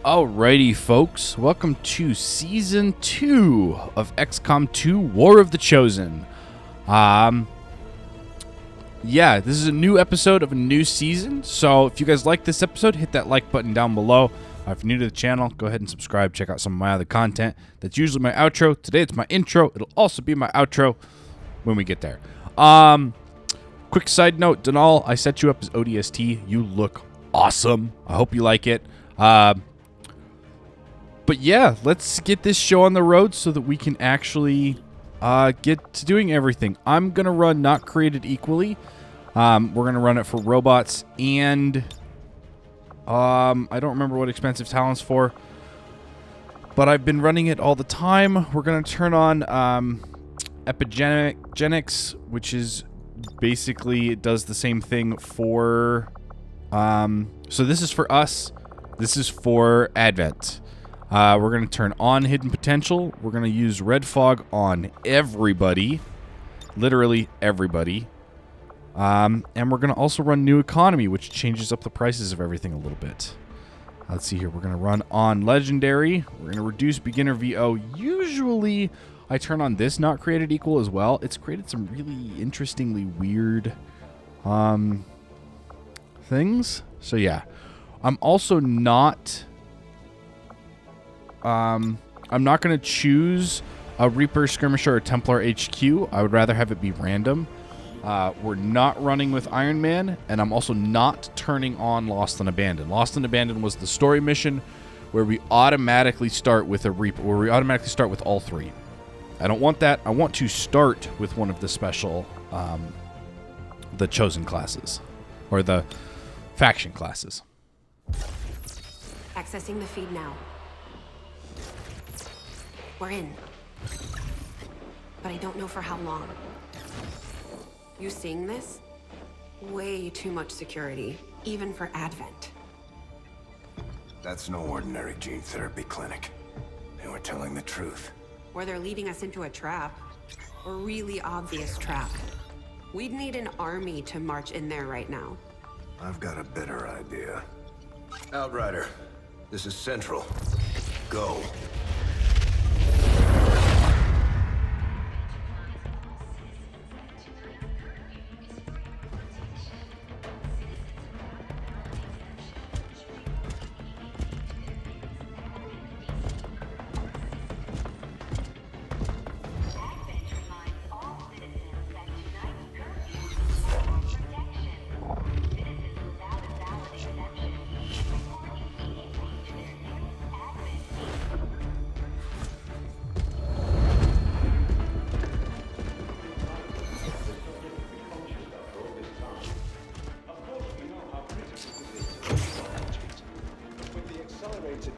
Alrighty, folks. Welcome to Season 2 of XCOM 2 War of the Chosen. Yeah, this is a new episode of a new season, so if you guys like this episode, hit that like button down below. If you're new to the channel, go ahead and subscribe. Check out some of my other content. That's usually my outro. Today it's my intro. It'll also be my outro when we get there. Quick side note, Denal, I set you up as ODST. You look awesome. I hope you like it. But yeah, let's get this show on the road so that we can actually get to doing everything. I'm going to run Not Created Equally. We're going to run it for robots and I don't remember what Expensive Talent's for. But I've been running it all the time. We're going to turn on Epigenics, which is basically, it does the same thing for... so this is for us. This is for Advent. We're going to turn on Hidden Potential. We're going to use Red Fog on everybody. Literally everybody. And we're going to also run New Economy, which changes up the prices of everything a little bit. Let's see here. We're going to run on Legendary. We're going to reduce Beginner VO. Usually, I turn on this Not Created Equal as well. It's created some really interestingly weird things. So, yeah. I'm also not... I'm not going to choose a Reaper, Skirmisher, or Templar HQ. I would rather have it be random. We're not running with Iron Man, and I'm also not turning on Lost and Abandoned. Lost and Abandoned was the story mission where we automatically start with a Reaper, where we automatically start with all three. I don't want that. I want to start with one of the special, the chosen classes, or the faction classes. Accessing the feed now. We're in. But I don't know for how long. You seeing this? Way too much security, even for Advent. That's no ordinary gene therapy clinic. They were telling the truth. Or they're leading us into a trap. A really obvious trap. We'd need an army to march in there right now. I've got a better idea. Outrider, this is Central. Go.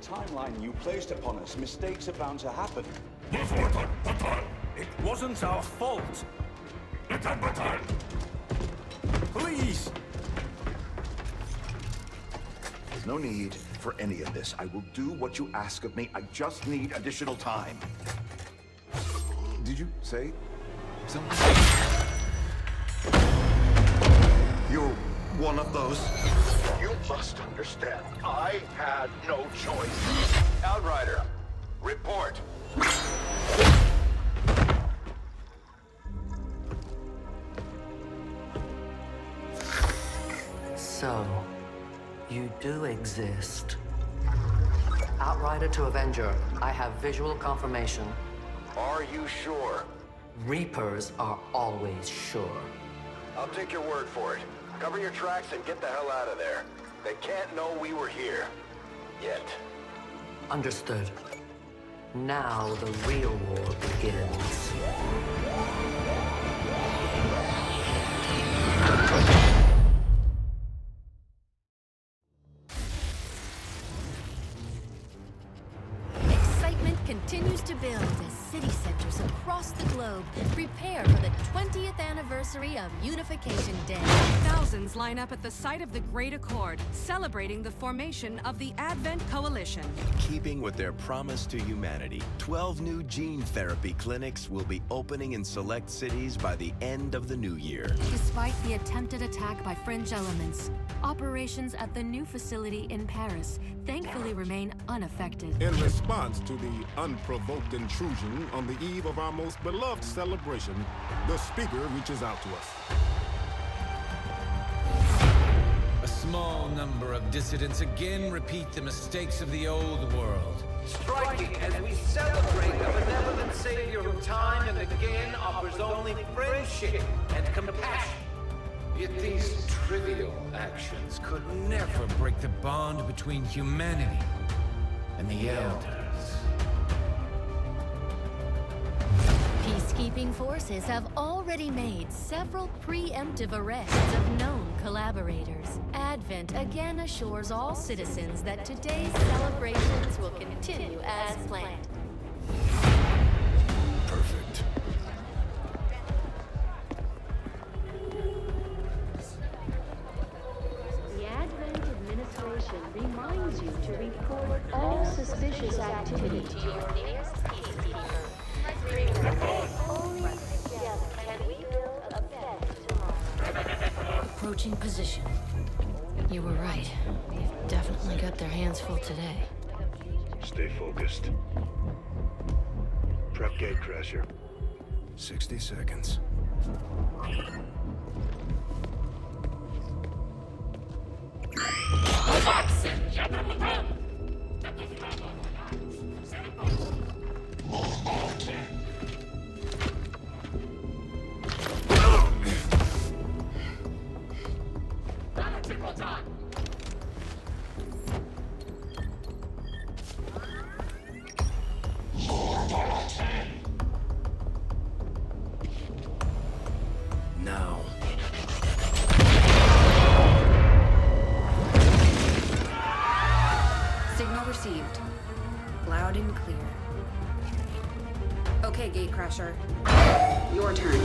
Timeline you placed upon us, mistakes are bound to happen. It wasn't our fault. Please. There's no need for any of this. I will do what you ask of me. I just need additional time. Did you say something? You're one of those. You must understand, I had no choice. Outrider, report. So, you do exist. Outrider to Avenger, I have visual confirmation. Are you sure? Reapers are always sure. I'll take your word for it. Cover your tracks and get the hell out of there. They can't know we were here. Yet. Understood. Now the real war begins. Excitement continues to build as city centers across the globe prepare for the 20th anniversary of Unification Day. Thousands line up at the site of the Great Accord, celebrating the formation of the Advent Coalition. Keeping with their promise to humanity, 12 new gene therapy clinics will be opening in select cities by the end of the new year. Despite the attempted attack by fringe elements, operations at the new facility in Paris thankfully remain unaffected. In response to the unprovoked intrusion on the eve of our most beloved celebration, the speaker reaches out to us. A small number of dissidents again repeat the mistakes of the old world. Striking as we celebrate a benevolent savior who time and again offers only friendship and compassion. Yet these trivial actions could never break the bond between humanity and the Elders. Peacekeeping forces have already made several preemptive arrests of known collaborators. Advent again assures all citizens that today's celebrations will continue as planned. Perfect. The Advent administration reminds you to report all suspicious activity to your nearest peacekeeper. Only together can we build a better tomorrow. Approaching position. You were right. They've definitely got their hands full today. Stay focused. Prep gatecrasher. 60 seconds. Now. Signal received. Loud and clear. Okay, Gatecrasher. Your turn.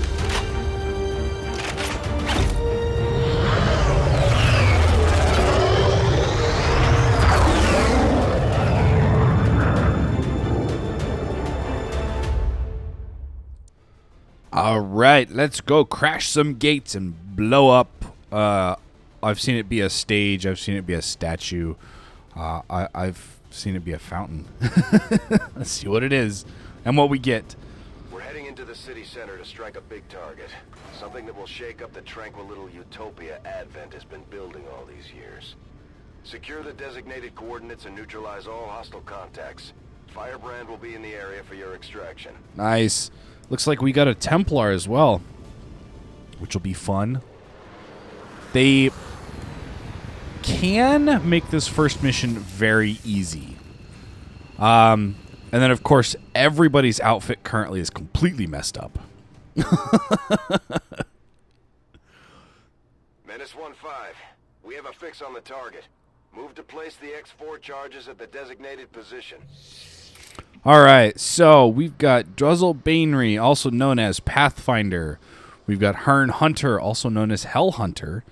All right, let's go crash some gates and blow up. I've seen it be a stage. I've seen it be a statue. I've seen it be a fountain. Let's see what it is and what we get. We're heading into the city center to strike a big target. Something that will shake up the tranquil little utopia Advent has been building all these years. Secure the designated coordinates and neutralize all hostile contacts. Firebrand will be in the area for your extraction. Nice. Looks like we got a Templar as well, which will be fun. They can make this first mission very easy. And then, of course, everybody's outfit currently is completely messed up. Menace 1-5. We have a fix on the target. Move to place the X4 charges at the designated position. All right, so we've got Druzzle Bainry, also known as Pathfinder. We've got Hearn Hunter, also known as Hell Hunter.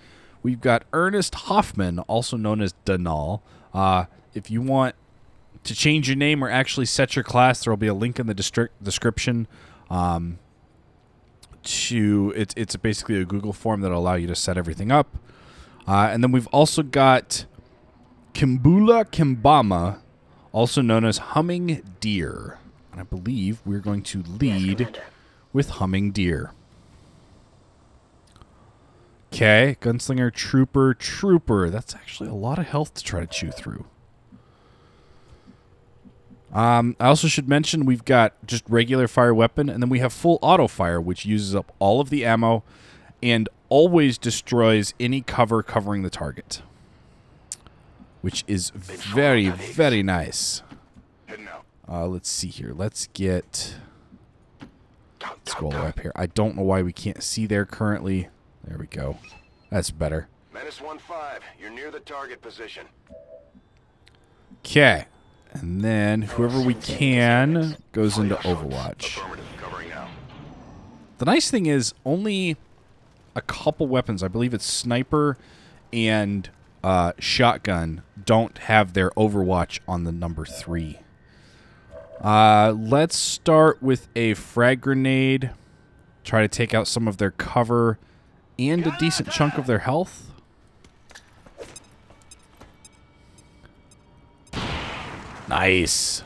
We've got Ernest Hoffman, also known as Danal. If you want to change your name or actually set your class, there will be a link in the description. It's basically a Google form that will allow you to set everything up. And then we've also got Kimbula Kimbama, also known as Humming Deer. And I believe we're going to lead with Humming Deer. Okay, Gunslinger, Trooper. That's actually a lot of health to try to chew through. I also should mention we've got just regular fire weapon, and then we have full auto fire, which uses up all of the ammo and always destroys any cover covering the target, which is very, very nice. Let's see here. Let's scroll up here. I don't know why we can't see there currently. There we go. That's better. Menace 1-5. You're near the target position. Okay. And then whoever we can goes into Overwatch. Affirmative. Covering now. The nice thing is only a couple weapons, I believe it's sniper and shotgun, don't have their Overwatch on the number 3. Let's start with a frag grenade. Try to take out some of their cover and a decent chunk of their health. Nice.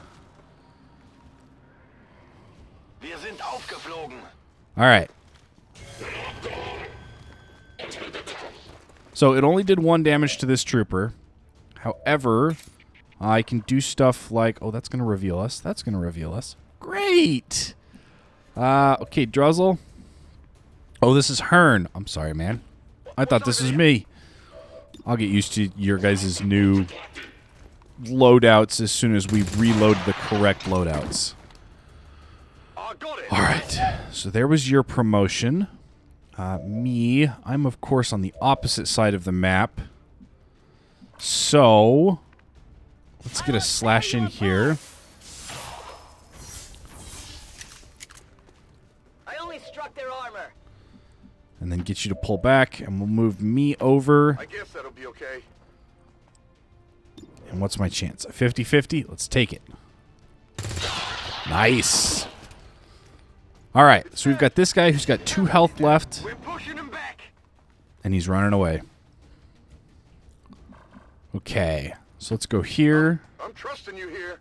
Wir sind aufgeflogen. All right. So it only did 1 damage to this trooper. However, I can do stuff like... Oh, that's going to reveal us. That's going to reveal us. Great! Okay, Druzzle. Oh, this is Hearn. I'm sorry, man. I thought this was me. I'll get used to your guys' new loadouts as soon as we reload the correct loadouts. Alright, so there was your promotion. Me, I'm of course on the opposite side of the map. So, let's get a slash in here. I only struck their armor. And then get you to pull back, and we'll move me over. I guess that'll be okay. And what's my chance? 50-50? Let's take it. Nice. All right, so we've got this guy who's got 2 health left. We're pushing him back. And he's running away. Okay, so let's go here. I'm trusting you here.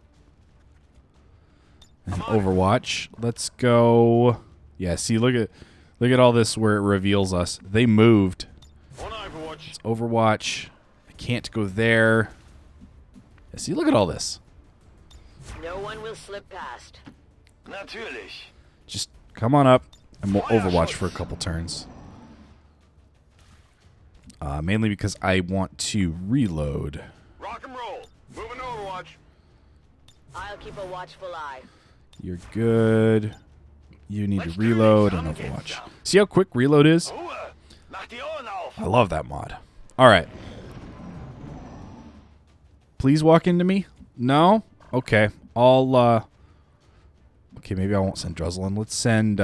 And Overwatch. Let's go. Yeah, see, look at all this where it reveals us. They moved. It's Overwatch. I can't go there. Yeah, see, look at all this. No one will slip past. Natürlich. Just come on up, and we'll Overwatch for a couple turns. Mainly because I want to reload. Rock and roll. Moving to Overwatch. I'll keep a watchful eye. You're good. You need to reload and Overwatch. See how quick reload is? I love that mod. All right. Please walk into me? No? Okay. I'll, okay, maybe I won't send Druzzle in. Let's send,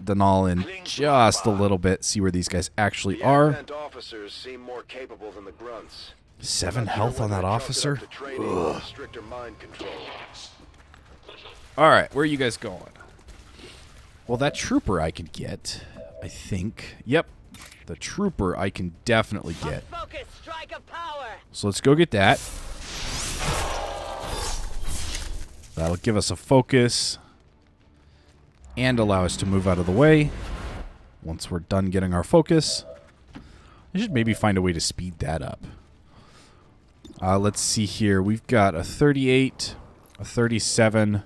Denal in just a little bit. See where these guys actually are. Officers seem more capable than the grunts. 7 health on that officer? Ugh. Alright, where are you guys going? Well, that trooper I could get, I think. Yep, the trooper I can definitely get. So let's go get that. That'll give us a focus and allow us to move out of the way once we're done getting our focus. I should maybe find a way to speed that up. Let's see here. We've got a 38, a 37,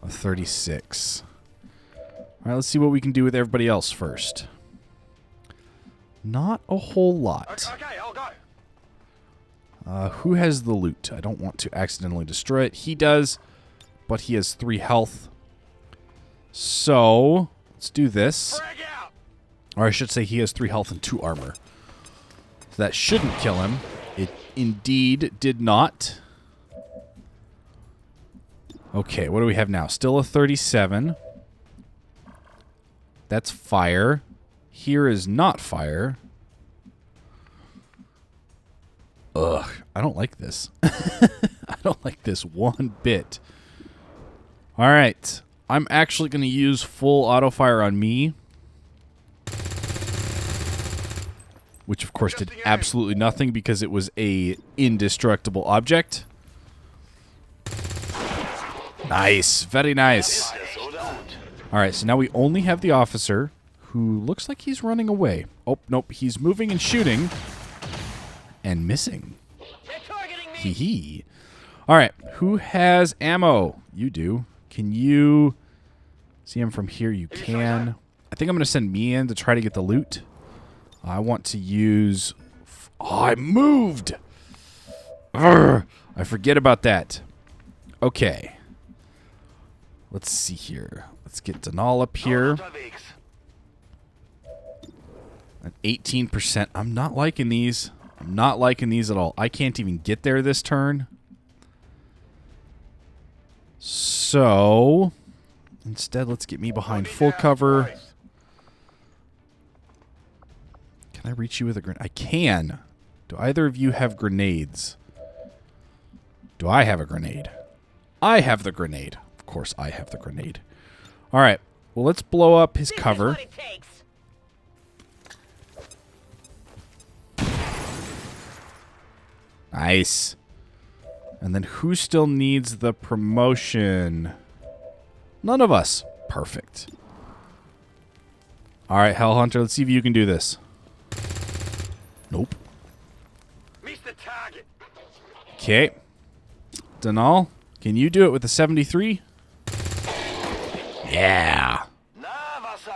a 36. All right, let's see what we can do with everybody else first. Not a whole lot. Okay, I'll go. Who has the loot? I don't want to accidentally destroy it. He does, but he has 3 health. So, let's do this. Or I should say he has 3 health and 2 armor. So that shouldn't kill him. It indeed did not. Okay, what do we have now? Still a 37. That's fire. Here is not fire. Ugh, I don't like this. I don't like this one bit. All right, I'm actually going to use full auto fire on me. Which, of course, did absolutely nothing because it was a indestructible object. Nice. Very nice. All right, so now we only have the officer who looks like he's running away. Oh, nope. He's moving and shooting and missing. Hee hee. All right, who has ammo? You do. Can you see him from here? You can. I think I'm going to send me in to try to get the loot. I want to use... Oh, I moved! Urgh, I forget about that. Okay. Let's see here. Let's get Denal up here. At 18%. I'm not liking these. I'm not liking these at all. I can't even get there this turn. So... Instead, let's get me behind full cover. Can I reach you with a grenade? I can. Do either of you have grenades? Do I have a grenade? I have the grenade. Of course I have the grenade. All right. Well, let's blow up his cover. Nice. And then who still needs the promotion? None of us. Perfect. All right, Hell Hunter, let's see if you can do this. Nope. Okay. Denal, can you do it with the 73? Yeah.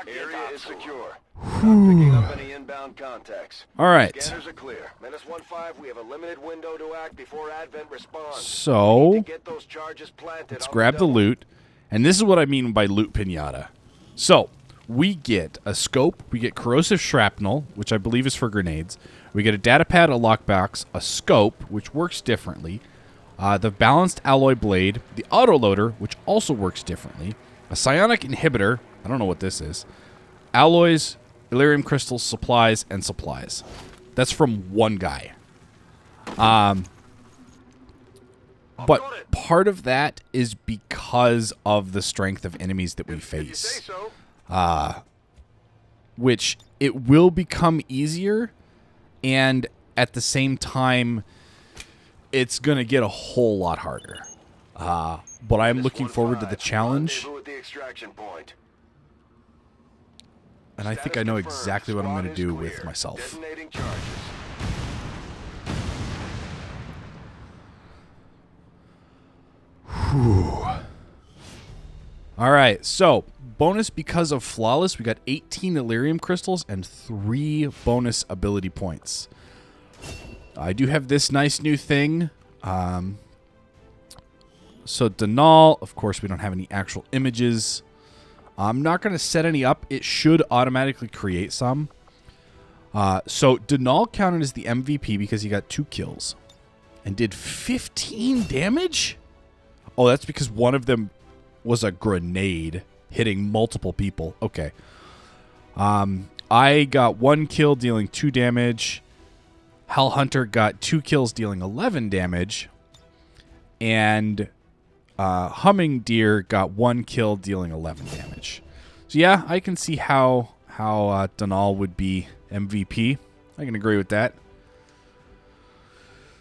Area is secure. Not picking up any inbound contacts. All right. Scanners are clear. -15, we have a limited window to act before Advent responds. So, Get those charges planted. let's grab the loot. And this is what I mean by loot pinata. So, we get a scope, we get corrosive shrapnel, which I believe is for grenades. We get a data pad, a lockbox, a scope, which works differently. The balanced alloy blade, the autoloader, which also works differently. A psionic inhibitor, I don't know what this is. Alloys, Elerium crystals, supplies, and supplies. That's from one guy. But part of that is because of the strength of enemies that we face. Which it will become easier, and at the same time, it's going to get a whole lot harder. But I'm looking forward to the challenge. And I think I know exactly what I'm going to do with myself. Whew. All right, so bonus because of Flawless, we got 18 Elerium crystals and 3 bonus ability points. I do have this nice new thing. So Denal, of course, we don't have any actual images. I'm not going to set any up. It should automatically create some. So Denal counted as the MVP because he got 2 kills and did 15 damage. Oh, that's because one of them was a grenade hitting multiple people. Okay. I got 1 kill dealing 2 damage. Hell Hunter got 2 kills dealing 11 damage. And Humming Deer got 1 kill dealing 11 damage. So yeah, I can see how Denal would be MVP. I can agree with that.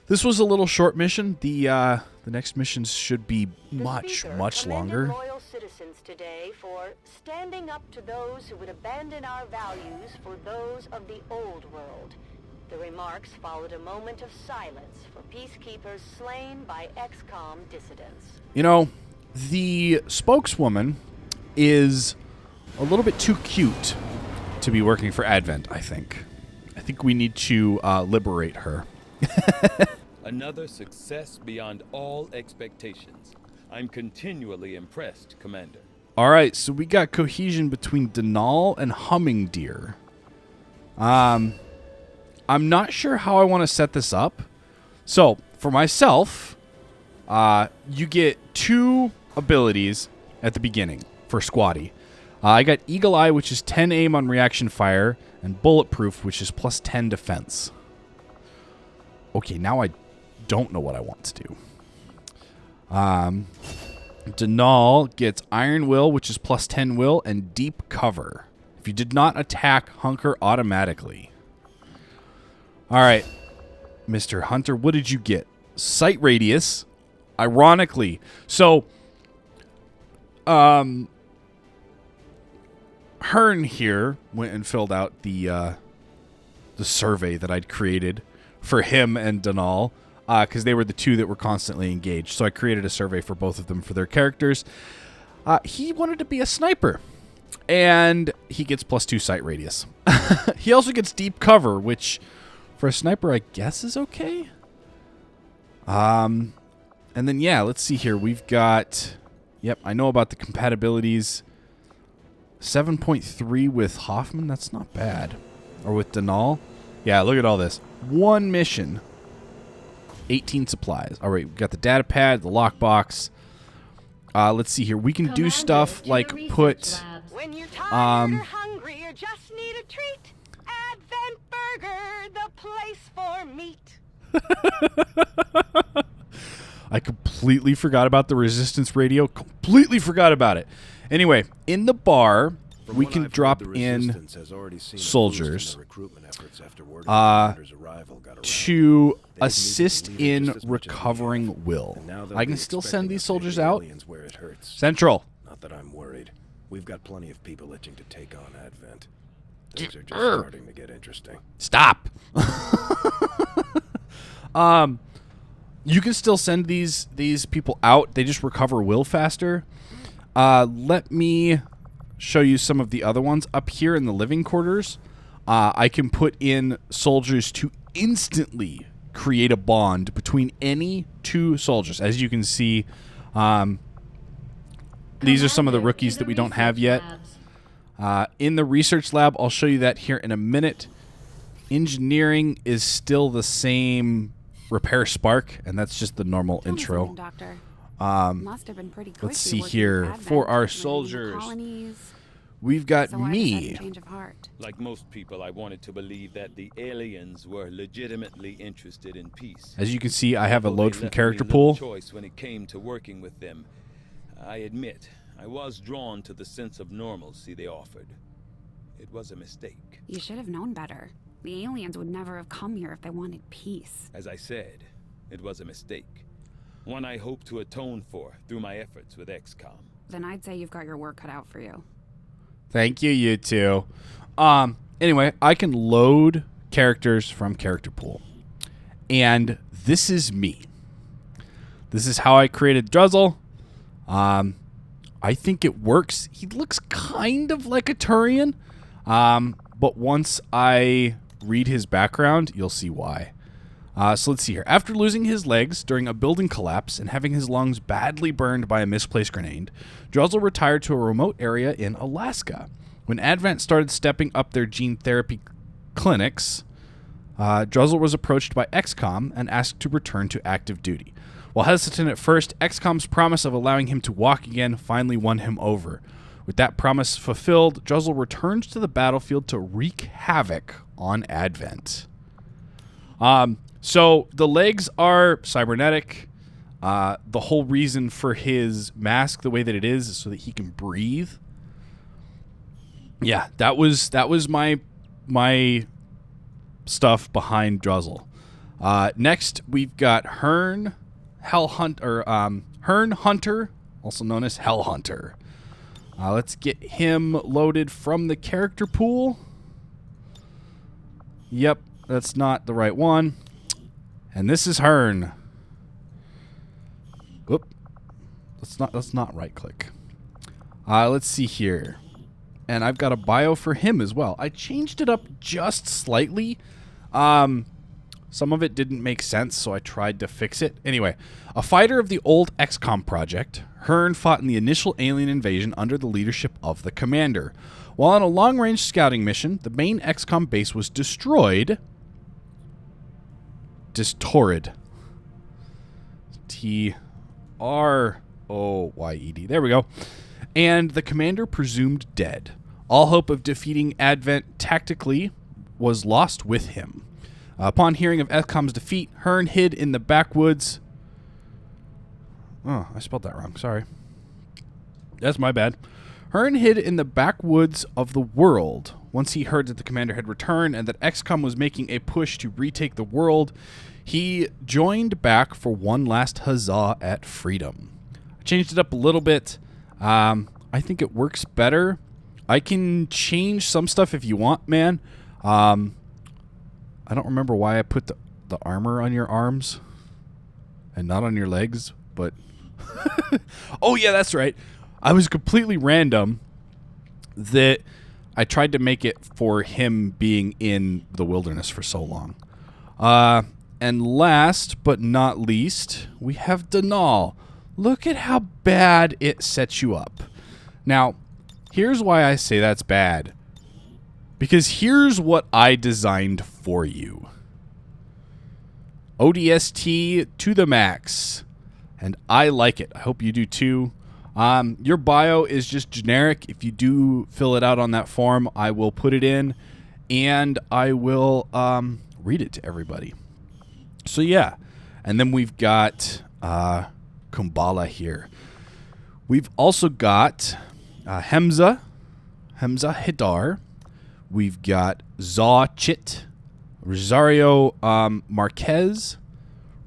This was a little short mission. The next missions should be much longer. Loyal citizens today for standing up to those who would abandon our values for those of the old world. The remarks followed a moment of silence for peacekeepers slain by XCOM dissidents. You know, the spokeswoman is a little bit too cute to be working for Advent, I think. I think we need to liberate her. Another success beyond all expectations. I'm continually impressed, Commander. All right, so we got cohesion between Denal and Humming Deer. I'm not sure how I want to set this up. So, for myself, you get 2 abilities at the beginning for Squatty. I got Eagle Eye, which is 10 aim on reaction fire, and Bulletproof, which is plus 10 defense. Okay, now I don't know what I want to do. Denal gets Iron Will, which is plus 10 will, and Deep Cover. If you did not attack, hunker automatically. All right, Mr. Hunter, what did you get? Sight Radius, ironically. So, Hearn here went and filled out the survey that I'd created for him and Denal, because they were the 2 that were constantly engaged. So I created a survey for both of them for their characters. He wanted to be a sniper, and he gets plus 2 sight radius. He also gets deep cover, which for a sniper I guess is okay. And then yeah, let's see here. We've got, yep, I know about the compatibilities. 7.3 with Hoffman, that's not bad. Or with Denal. Yeah, look at all this. 1 mission. 18 supplies. All right, we've got the data pad, the lockbox. Let's see here. We can do stuff like put... When you're tired or hungry or just need a treat, Advent Burger, the place for meat. I completely forgot about the resistance radio. Completely forgot about it. Anyway, in the bar, we can drop in soldiers to assist in recovering will. I can still send these soldiers out. Central. Not that I'm worried. We've got plenty of people itching to take on Advent. Things are just starting to get interesting. Stop. You can still send these people out. They just recover will faster. Let me show you some of the other ones. Up here in the living quarters, I can put in soldiers to instantly create a bond between any two soldiers. As you can see, these are some of the rookies that we don't have yet. In the research lab, I'll show you that here in a minute. Engineering is still the same repair spark, and that's just the normal intro. Must have been pretty Let's see here. For our soldiers, we've got me. Like most people, I wanted to believe that the aliens were legitimately interested in peace. As you can see, I have a Although load they from left character me little pool. choice when it came to working with them. I admit, I was drawn to the sense of normalcy they offered. It was a mistake. You should have known better. The aliens would never have come here if they wanted peace. As I said, it was a mistake. One I hope to atone for through my efforts with XCOM. Then I'd say you've got your work cut out for you. Thank you, you two. Anyway, I can load characters from character pool. And this is me. This is how I created Druzzle. I think it works. He looks kind of like a Turian. But once I read his background, you'll see why. So let's see here. After losing his legs during a building collapse and having his lungs badly burned by a misplaced grenade, Druzzle retired to a remote area in Alaska. When Advent started stepping up their gene therapy clinics, Druzzle was approached by XCOM and asked to return to active duty. While hesitant at first, XCOM's promise of allowing him to walk again finally won him over. With that promise fulfilled, Druzzle returns to the battlefield to wreak havoc on Advent. So the legs are cybernetic. The whole reason for his mask the way that it is so that he can breathe. Yeah, that was my stuff behind Druzzle. Next, we've got Hearn Hunter, also known as Hell Hunter. Let's get him loaded from the character pool. Yep, that's not the right one. And this is Hearn. Whoop. Let's not right click. Let's see here. And I've got a bio for him as well. I changed it up just slightly. Some of it didn't make sense, so I tried to fix it. Anyway, a fighter of the old XCOM project, Hearn fought in the initial alien invasion under the leadership of the commander. While on a long-range scouting mission, the main XCOM base was destroyed. Distorted. T-R-O-Y-E-D. There we go. And the commander presumed dead. All hope of defeating Advent tactically was lost with him. Upon hearing of XCOM's defeat, Hearn hid in the backwoods. Oh, I spelled that wrong. Sorry. That's my bad. Hearn hid in the backwoods of the world. Once he heard that the commander had returned and that XCOM was making a push to retake the world, he joined back for one last huzzah at freedom. I changed it up a little bit. I think it works better. I can change some stuff if you want, man. I don't remember why I put the armor on your arms and not on your legs, but... Oh, yeah, that's right. I was completely random that I tried to make it for him being in the wilderness for so long. And last but not least, we have Denal. Look at how bad it sets you up. Now, here's why I say that's bad. Because here's what I designed for you. ODST to the max. And I like it. I hope you do too. Your bio is just generic. If you do fill it out on that form, I will put it in, and I will read it to everybody. So yeah, and then we've got Kumbala here. We've also got Hemza Hidar. We've got Zaw Chit, Rosario Marquez,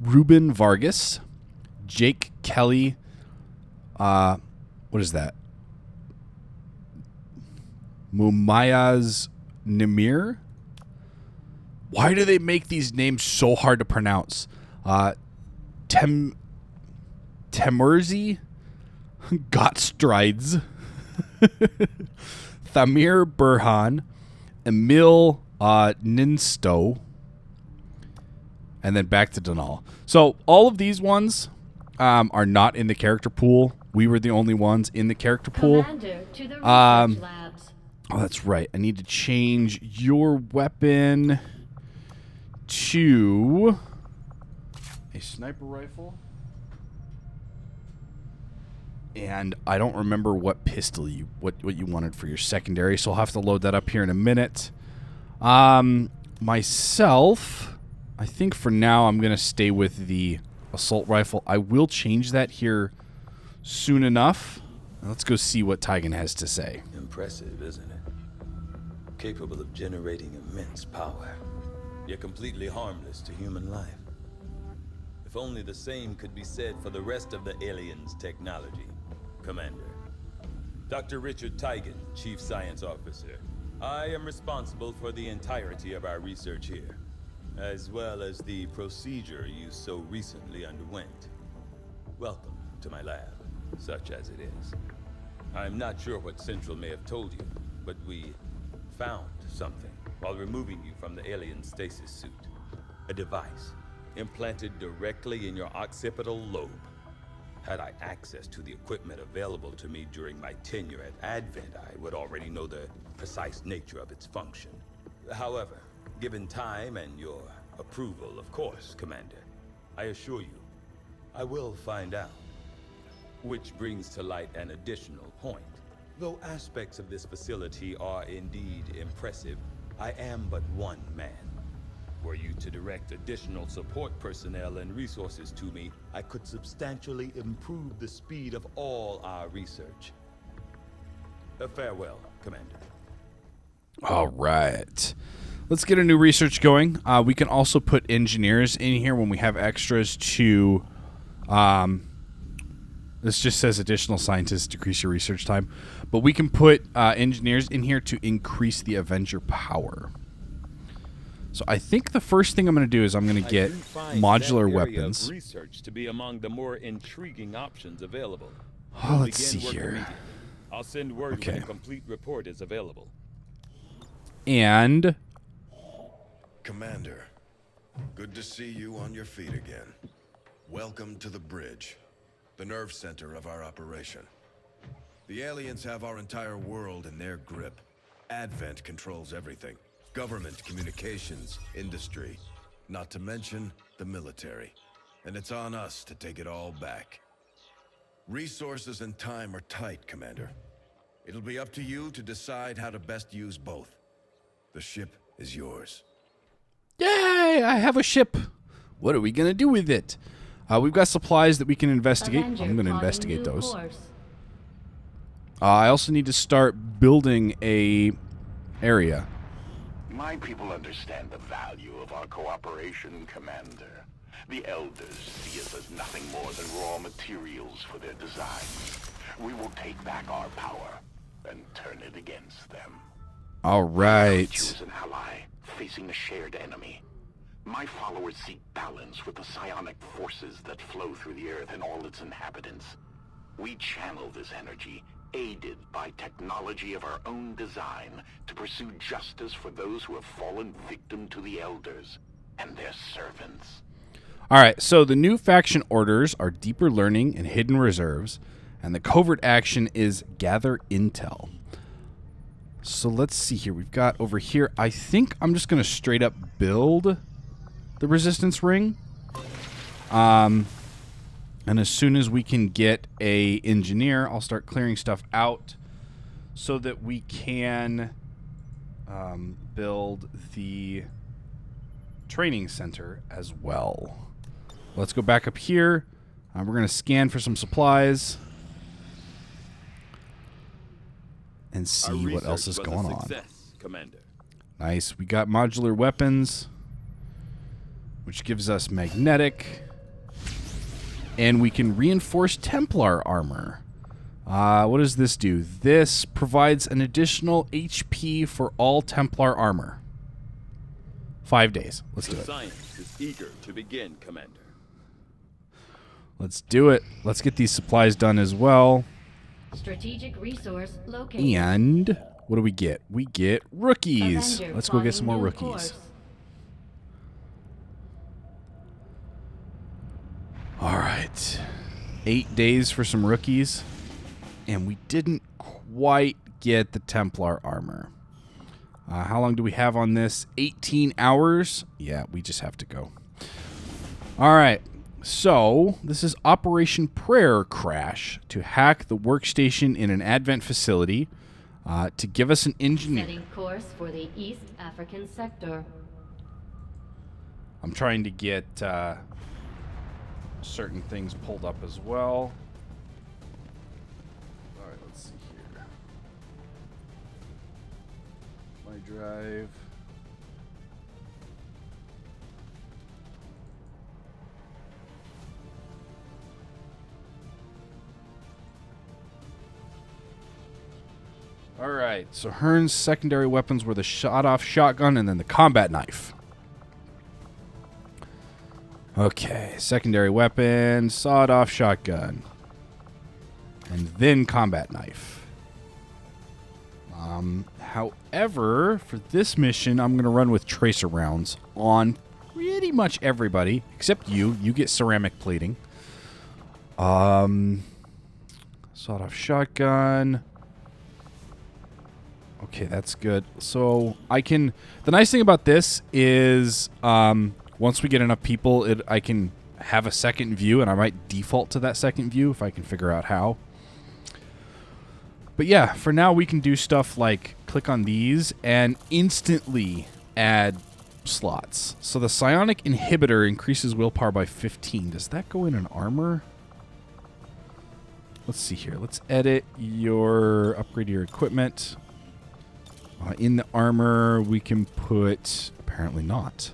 Ruben Vargas, Jake Kelly. What is that? Mumayaz Nimir. Why do they make these names so hard to pronounce? Temurzi Gottstrides, Thamir Burhan, Emil Ninsto, and then back to Donal. So all of these ones are not in the character pool. We were the only ones in the character pool. Commander to the research labs. Oh, that's right. I need to change your weapon to a sniper rifle. And I don't remember what pistol you wanted for your secondary, so I'll have to load that up here in a minute. Myself, I think for now I'm going to stay with the assault rifle. I will change that here soon enough. Let's go see what Tygan has to say. Impressive, isn't it? Capable of generating immense power, yet completely harmless to human life. If only the same could be said for the rest of the aliens' technology. Commander. Dr. Richard Tygan, Chief Science Officer. I am responsible for the entirety of our research here, as well as the procedure you so recently underwent. Welcome to my lab, such as it is. I'm not sure what Central may have told you, but we found something while removing you from the alien stasis suit. A device implanted directly in your occipital lobe. Had I access to the equipment available to me during my tenure at Advent, I would already know the precise nature of its function. However, given time and your approval, of course, Commander, I assure you, I will find out. Which brings to light an additional point. Though aspects of this facility are indeed impressive, I am but one man. Were you to direct additional support personnel and resources to me, I could substantially improve the speed of all our research. Farewell, Commander. All right. Let's get a new research going. We can also put engineers in here when we have extras to... this just says additional scientists decrease your research time. But we can put engineers in here to increase the Avenger power. So I think the first thing I'm going to do is I'm going to get modular weapons. Research to be among the more intriguing options available. Oh, let's see here. I'll send word when a complete report is available. And Commander, good to see you on your feet again. Welcome to the bridge, the nerve center of our operation. The aliens have our entire world in their grip. Advent controls everything. Government, communications, industry, not to mention the military. And it's on us to take it all back. Resources and time are tight, Commander. It'll be up to you to decide how to best use both. The ship is yours. Yay! I have a ship. What are we going to do with it? We've got supplies that we can investigate. I'm going to investigate those. I also need to start building a area. My people understand the value of our cooperation, Commander. The Elders see us as nothing more than raw materials for their designs. We will take back our power and turn it against them. All right. Choose an ally facing a shared enemy. My followers seek balance with the psionic forces that flow through the Earth and all its inhabitants. We channel this energy, aided by technology of our own design, to pursue justice for those who have fallen victim to the Elders and their servants. All right, so the new faction orders are deeper learning and hidden reserves, and the covert action is gather intel. So let's see here. We've got over here, I think I'm just going to straight up build the resistance ring. And as soon as we can get a engineer, I'll start clearing stuff out so that we can build the training center as well. Let's go back up here. We're going to scan for some supplies and see what else is going on. Commander. Nice. We got modular weapons, which gives us magnetic. And we can reinforce Templar armor. What does this do? This provides an additional HP for all Templar armor. 5 days. Let's do it. Science is eager to begin, Commander. Let's do it. Let's get these supplies done as well. Strategic resource located. And what do we get? We get rookies. Avenger Let's go get some more plotting new rookies. course. All right. 8 days for some rookies. And we didn't quite get the Templar armor. How long do we have on this? 18 hours? Yeah, we just have to go. All right. So, this is Operation Prayer Crash to hack the workstation in an Advent facility to give us an engineer. Setting course for the East African sector. I'm trying to get certain things pulled up as well. All right, let's see here. My drive. All right, so Hearn's secondary weapons were the shot-off shotgun and then the combat knife. Okay, secondary weapon, sawed-off shotgun, and then combat knife. However, for this mission, I'm going to run with tracer rounds on pretty much everybody, except you. You get ceramic plating. Sawed-off shotgun. Okay, that's good. So I can... The nice thing about this is... once we get enough people, I can have a second view, and I might default to that second view if I can figure out how. But yeah, for now we can do stuff like click on these and instantly add slots. So the psionic inhibitor increases willpower by 15. Does that go in an armor? Let's see here. Let's edit your... upgrade your equipment. In the armor, we can put... apparently not.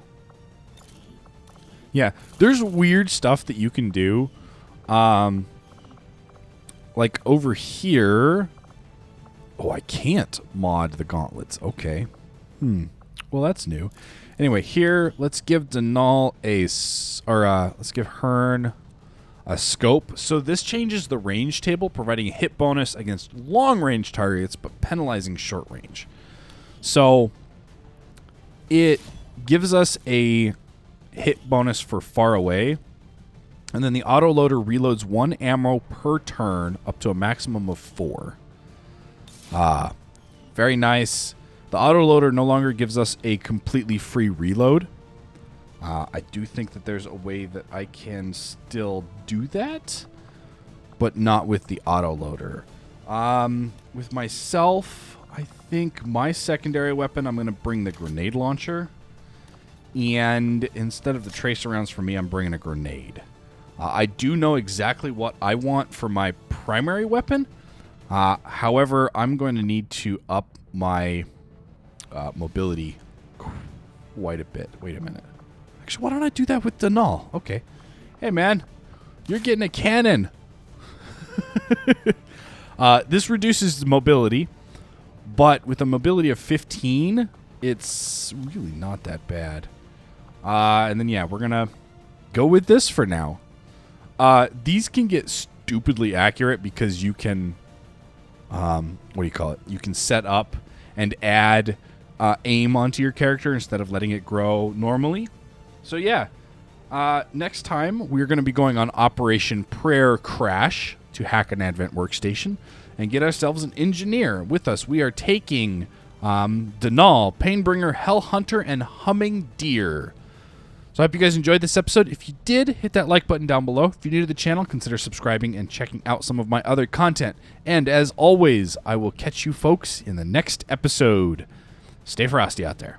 Yeah, there's weird stuff that you can do. Like over here... Oh, I can't mod the gauntlets. Okay. Well, that's new. Anyway, here, let's give Denal let's give Hearn a scope. So this changes the range table, providing a hit bonus against long-range targets, but penalizing short range. So it gives us a hit bonus for far away, and then the autoloader reloads 1 ammo per turn up to a maximum of 4. Very nice. The autoloader no longer gives us a completely free reload. I do think that there's a way that I can still do that, but not with the autoloader. With myself, I think my secondary weapon, I'm going to bring the grenade launcher. And instead of the tracer rounds for me, I'm bringing a grenade. I do know exactly what I want for my primary weapon. However, I'm going to need to up my mobility quite a bit. Wait a minute. Actually, why don't I do that with Denal? Okay. Hey, man. You're getting a cannon. This reduces mobility. But with a mobility of 15, it's really not that bad. And then, yeah, we're going to go with this for now. These can get stupidly accurate because you can... what do you call it? You can set up and add aim onto your character instead of letting it grow normally. So yeah, next time we're going to be going on Operation Prayer Crash to hack an Advent workstation and get ourselves an engineer. With us, we are taking Denal, Painbringer, Hellhunter, and Humming Deer. So I hope you guys enjoyed this episode. If you did, hit that like button down below. If you're new to the channel, consider subscribing and checking out some of my other content. And as always, I will catch you folks in the next episode. Stay frosty out there.